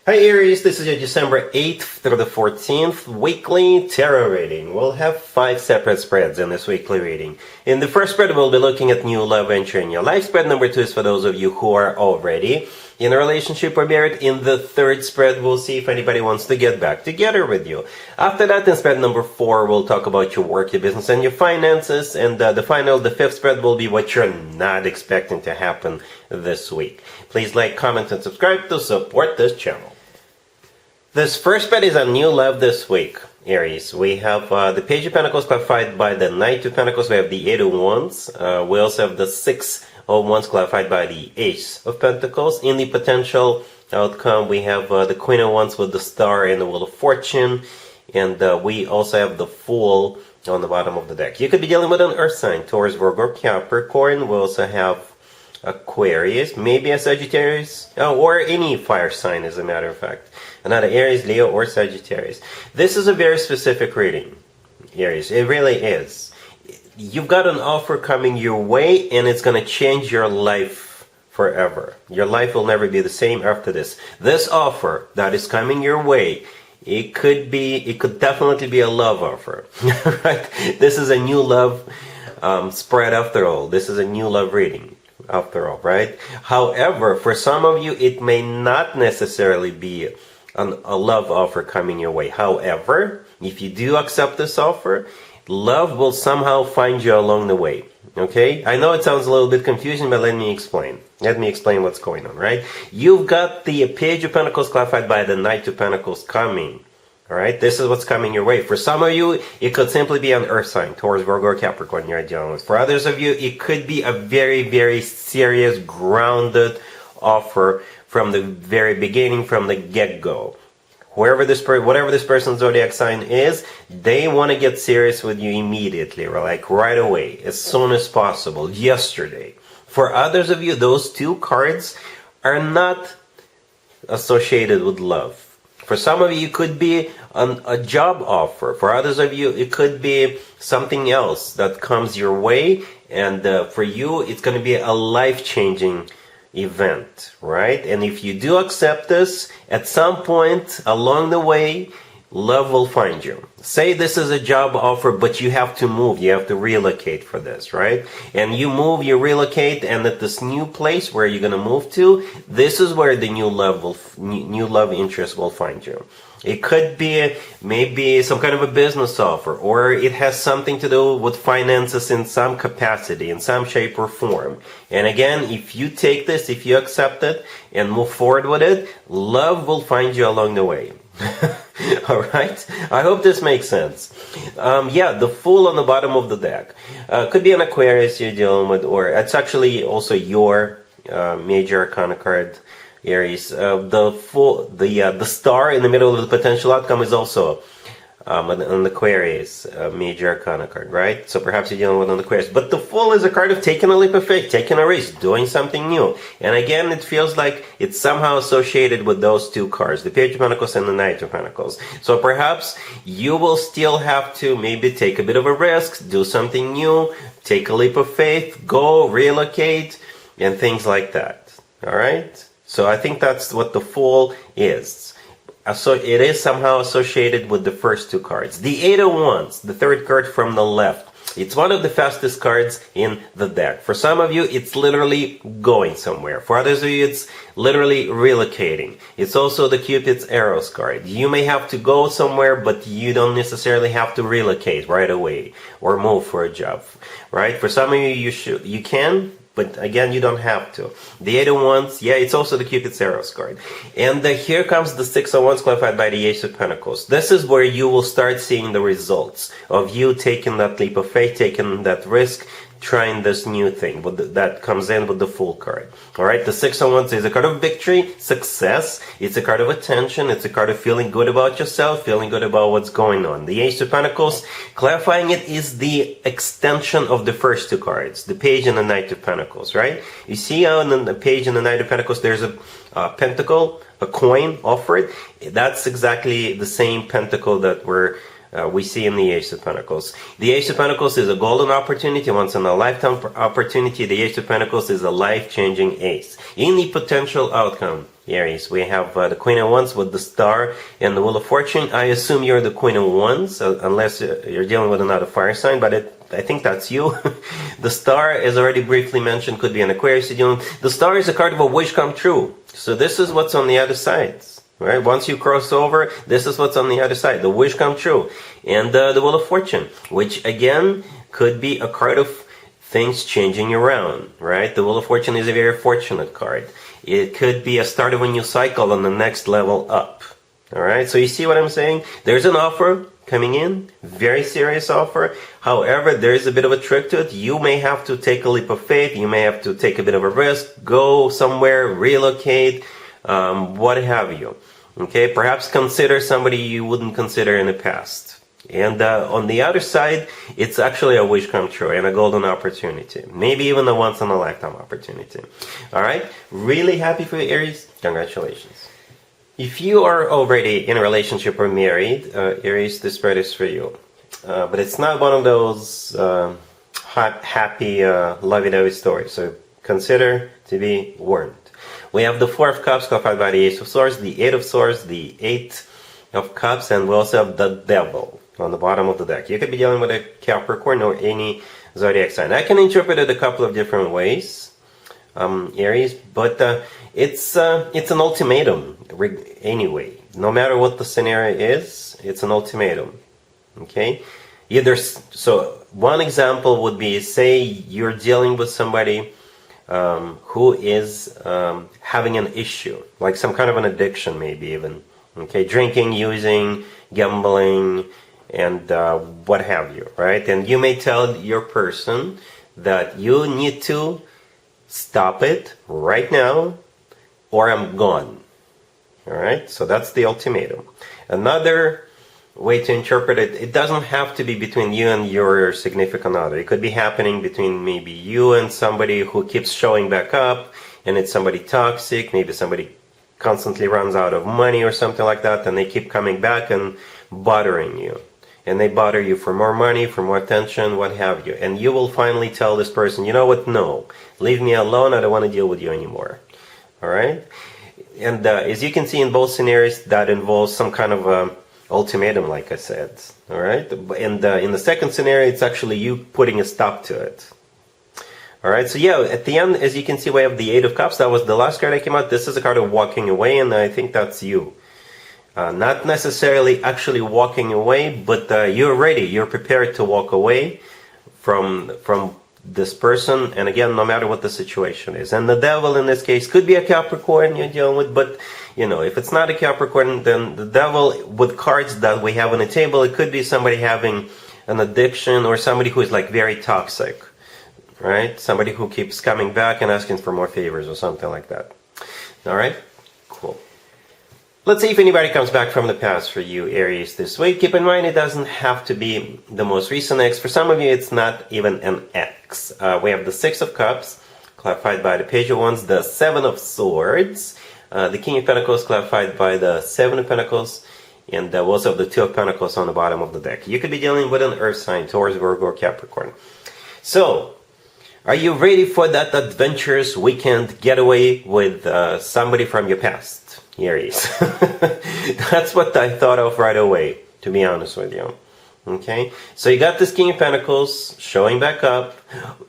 Hi Aries, this is your December 8th through the 14th weekly tarot reading. We'll have 5 separate spreads in this weekly reading. In the first spread, we'll be looking at new love entering your life. Spread number 2 is for those of you who are already in a relationship or married. In the third spread, we'll see if anybody wants to get back together with you. After that, in spread number 4, we'll talk about your work, your business, and your finances. And the fifth spread will be what you're not expecting to happen this week. Please like, comment, and subscribe to support this channel. This first spread is a new love this week, Aries. We have the Page of Pentacles clarified by the Knight of Pentacles. We have the Eight of Wands. We also have the Six of Wands clarified by the Ace of Pentacles. In the potential outcome, we have the Queen of Wands with the Star and the Wheel of Fortune. And we also have the Fool on the bottom of the deck. You could be dealing with an Earth sign, Taurus, Virgo, or Capricorn. We also have Aquarius, maybe a Sagittarius, or any fire sign, as a matter of fact. Another Aries, Leo, or Sagittarius. This is a very specific reading, Aries. It really is. You've got an offer coming your way, and it's going to change your life forever. Your life will never be the same after this. This offer that is coming your way, it could definitely be a love offer. Right? This is a new love spread after all. This is a new love reading after all, right? However, for some of you, it may not necessarily be a love offer coming your way. However, if you do accept this offer, love will somehow find you along the way. Okay? I know it sounds a little bit confusing, but let me explain. Let me explain what's going on, right? You've got the Page of Pentacles clarified by the Knight of Pentacles coming. Alright? This is what's coming your way. For some of you, it could simply be an Earth sign, Taurus, Virgo, or Capricorn you're dealing with. For others of you, it could be a very, very serious, grounded offer from the very beginning, from the get-go. Whatever this person's zodiac sign is, they want to get serious with you immediately, like right away, as soon as possible, yesterday. For others of you, those two cards are not associated with love. For some of you, it could be a job offer. For others of you, it could be something else that comes your way. And for you, it's going to be a life-changing event, right? And if you do accept this, at some point along the way, love will find you. Say this is a job offer, but you have to move, you have to relocate for this, right? And you move, you relocate, and at this new place where you're going to move to, this is where the new love interest will find you. It could be maybe some kind of a business offer, or it has something to do with finances in some capacity, in some shape or form. And again, if you take this, if you accept it and move forward with it, love will find you along the way. Alright? I hope this makes sense. The Fool on the bottom of the deck. Could be an Aquarius you're dealing with, or it's actually also your major arcana card, Aries. The Star in the middle of the potential outcome is also an Aquarius major arcana card, right? So perhaps you're dealing with an Aquarius. But the Fool is a card of taking a leap of faith, taking a risk, doing something new. And again, it feels like it's somehow associated with those two cards, the Page of Pentacles and the Knight of Pentacles. So perhaps you will still have to maybe take a bit of a risk, do something new, take a leap of faith, go, relocate, and things like that. Alright? So I think that's what the Fool is. So it is somehow associated with the first two cards. The Eight of Wands, the third card from the left. It's one of the fastest cards in the deck. For some of you, it's literally going somewhere. For others of you, it's literally relocating. It's also the Cupid's arrows card. You may have to go somewhere, but you don't necessarily have to relocate right away or move for a job, right? For some of you, you can. But again, you don't have to. The Eight of Wands, it's also the Cupid's arrows card. And here comes the Six of Wands clarified by the Ace of Pentacles. This is where you will start seeing the results of you taking that leap of faith, taking that risk, trying this new thing that comes in with the Fool card. Alright, the Six of Wands is a card of victory, success. It's a card of attention. It's a card of feeling good about yourself, feeling good about what's going on. The Ace of Pentacles, clarifying it, is the extension of the first two cards, the Page and the Knight of Pentacles, right? You see on the Page and the Knight of Pentacles, there's a pentacle, a coin offered. That's exactly the same pentacle that we see in the Ace of Pentacles. The Ace of Pentacles is a golden opportunity, once in a lifetime opportunity. The Ace of Pentacles is a life-changing ace. In the potential outcome, Aries. We have the Queen of Wands with the Star and the Wheel of Fortune. I assume you're the Queen of Wands, unless you're dealing with another fire sign, but I think that's you. The Star, as already briefly mentioned, could be an Aquarius you're dealing with. The Star is a card of a wish come true. So this is what's on the other side. Right? Once you cross over, this is what's on the other side. The wish come true. And the Wheel of Fortune, which again could be a card of things changing around, right? The Wheel of Fortune is a very fortunate card. It could be a start of a new cycle on the next level up. All right, so you see what I'm saying? There's an offer coming in, very serious offer. However, there is a bit of a trick to it. You may have to take a leap of faith. You may have to take a bit of a risk, go somewhere, relocate, what have you. Okay, perhaps consider somebody you wouldn't consider in the past. And on the other side, it's actually a wish come true and a golden opportunity. Maybe even a once-in-a-lifetime opportunity. All right? Really happy for you, Aries. Congratulations. If you are already in a relationship or married, Aries, this spread is for you. But it's not one of those happy, lovey-dovey stories. So consider to be warned. We have the Four of Cups, clarified by the Ace of Swords, the Eight of Swords, the Eight of Cups, and we also have the Devil on the bottom of the deck. You could be dealing with a Capricorn or any zodiac sign. I can interpret it a couple of different ways, Aries, but it's an ultimatum anyway. No matter what the scenario is, it's an ultimatum. Okay? So one example would be, say you're dealing with somebody who is having an issue, like some kind of an addiction, maybe even. Okay, drinking, using, gambling, and what have you, right? And you may tell your person that you need to stop it right now or I'm gone. All right, so that's the ultimatum. Another way to interpret it, it doesn't have to be between you and your significant other. It could be happening between maybe you and somebody who keeps showing back up, and it's somebody toxic, maybe somebody constantly runs out of money or something like that, and they keep coming back and bothering you. And they bother you for more money, for more attention, what have you. And you will finally tell this person, you know what, no, leave me alone, I don't want to deal with you anymore. All right? And as you can see in both scenarios, that involves some kind of ultimatum, like I said. All right? And in the second scenario, it's actually you putting a stop to it. All right, so yeah, at the end, as you can see, we have the Eight of Cups. That was the last card that came out. This is a card of walking away, and I think that's you. Not necessarily actually walking away, but you're ready. You're prepared to walk away from this person. And again, no matter what the situation is. And the Devil in this case could be a Capricorn you're dealing with, but you know, if it's not a Capricorn, then the Devil with cards that we have on the table, it could be somebody having an addiction or somebody who is like very toxic. Right? Somebody who keeps coming back and asking for more favors or something like that. All right? Cool. Let's see if anybody comes back from the past for you, Aries, this week. Keep in mind, it doesn't have to be the most recent ex. For some of you, it's not even an ex. We have the Six of Cups, clarified by the Page of Wands, the Seven of Swords, the King of Pentacles, clarified by the Seven of Pentacles, and also the Two of Pentacles on the bottom of the deck. You could be dealing with an Earth sign, Taurus, Virgo, or Capricorn. So, are you ready for that adventurous weekend getaway with somebody from your past, Aries? That's what I thought of right away, to be honest with you. Okay? So you got this King of Pentacles showing back up.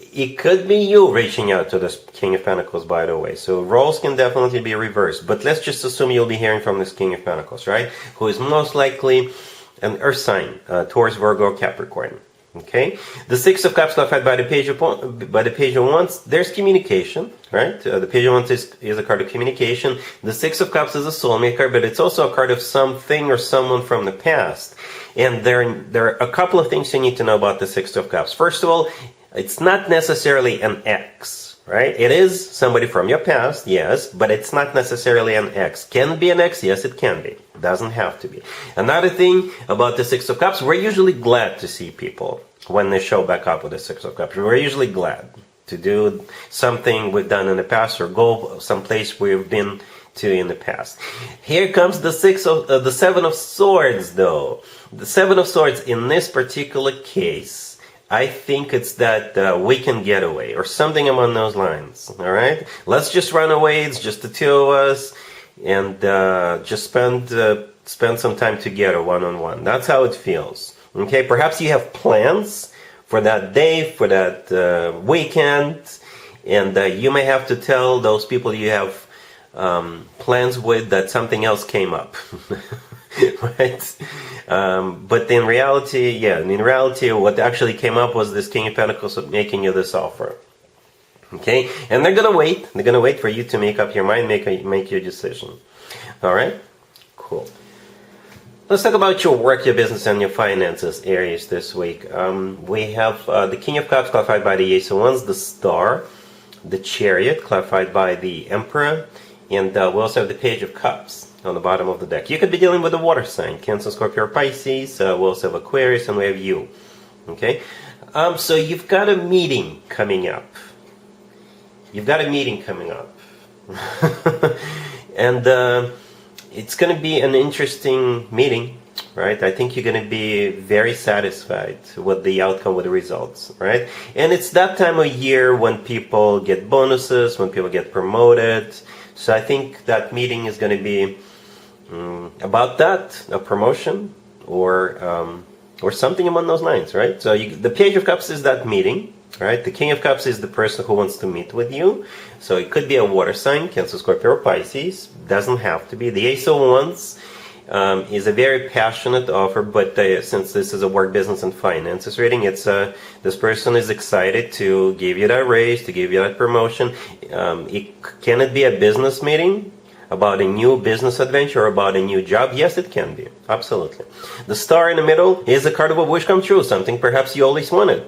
It could be you reaching out to this King of Pentacles, by the way. So roles can definitely be reversed. But let's just assume you'll be hearing from this King of Pentacles, right? Who is most likely an Earth sign, Taurus, Virgo, Capricorn. Okay, the Six of Cups clarified by the Page of Wands. There's communication, right? The Page of Wands is a card of communication. The Six of Cups is a soulmate card, but it's also a card of something or someone from the past. And there are a couple of things you need to know about the Six of Cups. First of all, it's not necessarily an ex, right? It is somebody from your past, yes, but it's not necessarily an ex. Can it be an ex? Yes, it can be. It doesn't have to be. Another thing about the Six of Cups, we're usually glad to see people when they show back up with the Six of Cups. We're usually glad to do something we've done in the past or go someplace we've been to in the past. Here comes the Seven of Swords, though. The Seven of Swords in this particular case, I think it's that weekend getaway or something along those lines. All right, let's just run away. It's just the two of us, and just spend some time together one-on-one. That's how it feels. Okay, perhaps you have plans for that day, for that weekend, and you may have to tell those people you have plans with that something else came up. Right? But in reality, what actually came up was this King of Pentacles making you this offer. Okay, and they're gonna wait. They're gonna wait for you to make up your mind, make your decision. All right, cool. Let's talk about your work, your business, and your finances, Aries, this week. We have the King of Cups clarified by the Ace of Wands, the Star, the Chariot clarified by the Emperor, and we also have the Page of Cups on the bottom of the deck. You could be dealing with a water sign, Cancer, Scorpio, or Pisces. We also have Aquarius, and we have you. Okay, so you've got a meeting coming up. You've got a meeting coming up. And it's going to be an interesting meeting, right? I think you're going to be very satisfied with the outcome, with the results, right? And it's that time of year when people get bonuses, when people get promoted. So I think that meeting is going to be about that, a promotion or something along those lines, right? So the Page of Cups is that meeting. Right, the King of Cups is the person who wants to meet with you. So it could be a water sign, Cancer, Scorpio, or Pisces. Doesn't have to be. The Ace of Wands is a very passionate offer, but since this is a work, business, and finances reading, this person is excited to give you that raise, to give you that promotion. Can it be a business meeting about a new business adventure or about a new job? Yes, it can be. Absolutely. The Star in the middle is a card of a wish come true, something perhaps you always wanted.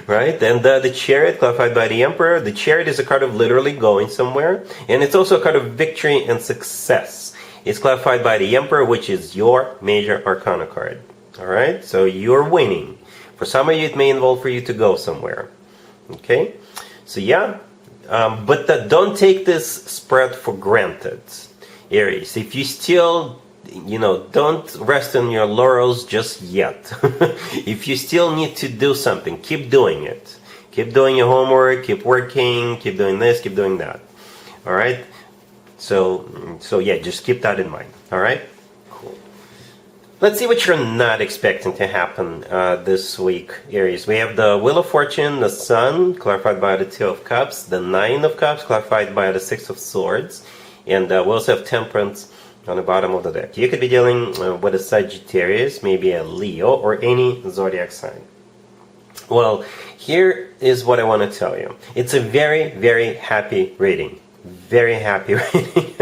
Right? And the Chariot clarified by the Emperor. The Chariot is a card of literally going somewhere, and it's also a card of victory and success. It's clarified by the Emperor, which is your major arcana card. All right, so you're winning. For some of you, it may involve for you to go somewhere. Okay, so yeah, but don't take this spread for granted, Aries. If you still don't rest on your laurels just yet. If you still need to do something, keep doing it. Keep doing your homework, keep working, keep doing this, keep doing that. All right? So yeah, just keep that in mind. All right? Cool. Let's see what you're not expecting to happen this week, Aries. We have the Wheel of Fortune, the Sun, clarified by the Two of Cups, the Nine of Cups, clarified by the Six of Swords, and we also have Temperance on the bottom of the deck. You could be dealing with a Sagittarius, maybe a Leo, or any zodiac sign. Well, here is what I want to tell you. It's a very, very happy reading. Very happy reading.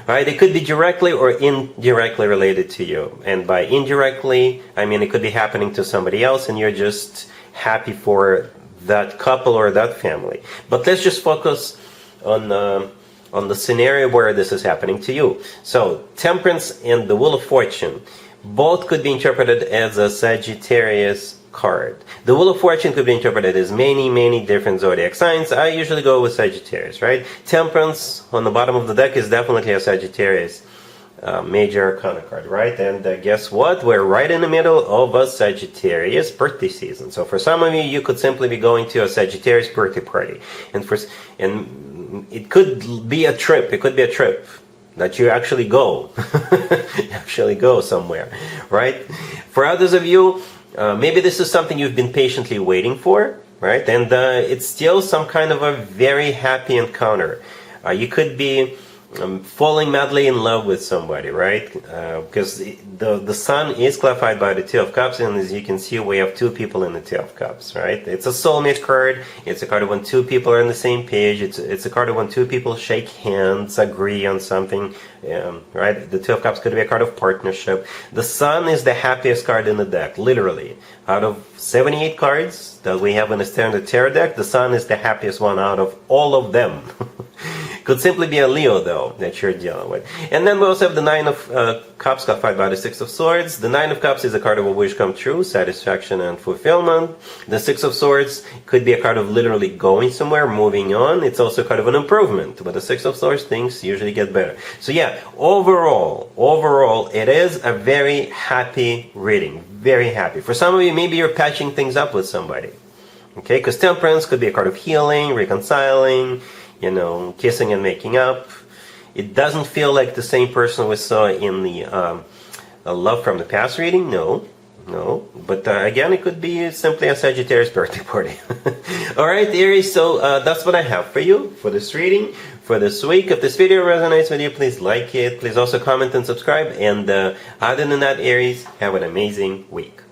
Right? It could be directly or indirectly related to you. And by indirectly, I mean it could be happening to somebody else and you're just happy for that couple or that family. But let's just focus on the scenario where this is happening to you. So, Temperance and the Wheel of Fortune both could be interpreted as a Sagittarius card. The Wheel of Fortune could be interpreted as many, many different zodiac signs. I usually go with Sagittarius, right? Temperance on the bottom of the deck is definitely a Sagittarius major arcana card, right? And guess what? We're right in the middle of a Sagittarius birthday season. So for some of you, you could simply be going to a Sagittarius birthday party. And it could be a trip. It could be a trip that you actually go. Actually go somewhere, right? For others of you, maybe this is something you've been patiently waiting for, right? And it's still some kind of a very happy encounter. You could be falling madly in love with somebody, right? Because the Sun is clarified by the Two of Cups, and as you can see, we have two people in the Two of Cups, right? It's a soulmate card. It's a card of when two people are on the same page. It's a card of when two people shake hands, agree on something, right? The Two of Cups could be a card of partnership. The Sun is the happiest card in the deck, literally. Out of 78 cards that we have in the Standard Tarot deck, the Sun is the happiest one out of all of them. Could simply be a Leo, though, that you're dealing with. And then we also have the Nine of Cups, clarified by the Six of Swords. The Nine of Cups is a card of a wish come true, satisfaction and fulfillment. The Six of Swords could be a card of literally going somewhere, moving on. It's also a card of an improvement. With the Six of Swords, things usually get better. So yeah, overall, it is a very happy reading. Very happy. For some of you, maybe you're patching things up with somebody. Okay, because Temperance could be a card of healing, reconciling, kissing and making up. It doesn't feel like the same person we saw in the Love from the Past reading. No. No, but again, it could be simply a Sagittarius birthday party. Alright, Aries, so that's what I have for you for this reading, for this week. If this video resonates with you, please like it. Please also comment and subscribe. And other than that, Aries, have an amazing week.